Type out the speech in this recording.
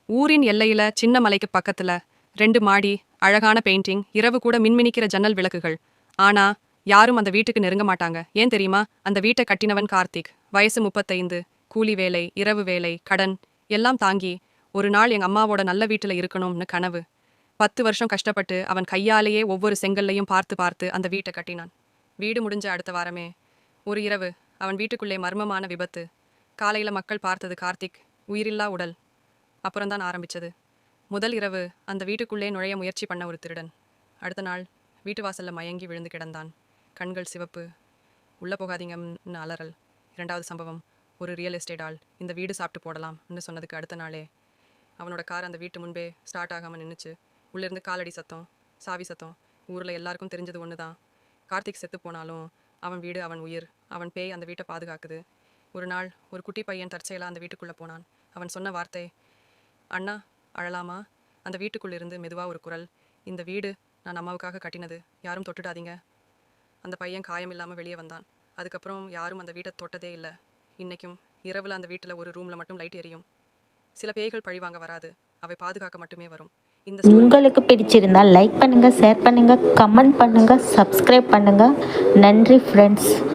ஊரின் எல்லையில சின்ன மலைக்கு பக்கத்துல 2 மாடி, அழகான பெயிண்டிங், இரவு கூட மின்மினிக்கிற ஜன்னல் விளக்குகள். ஆனா யாரும் அந்த வீட்டுக்கு நெருங்க மாட்டாங்க. ஏன் தெரியுமா? அந்த வீட்டை கட்டினவன் கார்த்திக். வயசு 35. கூலி வேலை, இரவு வேலை, கடன் எல்லாம் தாங்கி ஒரு நாள் எங்க அம்மாவோட நல்ல வீட்டுல இருக்கணும்னு கனவு. 10 வருஷம் கஷ்டப்பட்டு அவன் கையாலேயே ஒவ்வொரு செங்கல்லையும் பார்த்து பார்த்து அந்த வீட்டை கட்டினான். வீடு முடிஞ்ச அடுத்த வாரமே ஒரு இரவு அவன் வீட்டுக்குள்ளே மர்மமான விபத்து. காலையில மக்கள் பார்த்தது கார்த்திக் உயிரில்லா உடல். அப்புறம்தான் ஆரம்பிச்சது. முதல் இரவு அந்த வீட்டுக்குள்ளே நுழைய முயற்சி பண்ண ஒரு திருடன். அடுத்த நாள் வீட்டு வாசல்ல மயங்கி விழுந்து கிடந்தான். கண்கள் சிவப்பு. உள்ள போகாதீங்கன்னு அலறல். 2வது சம்பவம், ஒரு ரியல் எஸ்டேட் ஆள் இந்த வீடு சாப்பிட்டு போடலாம்னு சொன்னதுக்கு அடுத்த நாளே அவனோட கார் அந்த வீட்டு முன்பே ஸ்டார்ட் ஆகாமல் நின்றுச்சு. உள்ளேருந்து காலடி சத்தம், சாவி சத்தம். ஊரில் எல்லாருக்கும் தெரிஞ்சது ஒன்று தான். கார்த்திக் செத்து போனாலும் அவன் வீடு, அவன் உயிர், அவன் பேய் அந்த வீட்டை பாதுகாக்குது. ஒரு நாள் ஒரு குட்டி பையன் தற்செயலாக அந்த வீட்டுக்குள்ளே போனான். அவன் சொன்ன வார்த்தை, அண்ணா அழலாமா? அந்த வீட்டுக்குள்ளிருந்து மெதுவாக ஒரு குரல், இந்த வீடு நான் அம்மாவுக்காக கட்டினது, யாரும் தொட்டுடாதீங்க. அந்த பையன் காயம் இல்லாமல் வெளியே வந்தான். அதுக்கப்புறம் யாரும் அந்த வீட்டை தொட்டதே இல்லை. இன்றைக்கும் இரவில் அந்த வீட்டில் ஒரு ரூமில் மட்டும் லைட் எரியும். சில பேய்கள் பழிவாங்க வராது, அவை பாதுகாக்க மட்டுமே வரும். உங்களுக்கு பிடிச்சிருந்தால் லைக் பண்ணுங்கள், ஷேர் பண்ணுங்கள், கமெண்ட் பண்ணுங்கள், சப்ஸ்கிரைப் பண்ணுங்கள். நன்றி ஃப்ரெண்ட்ஸ்.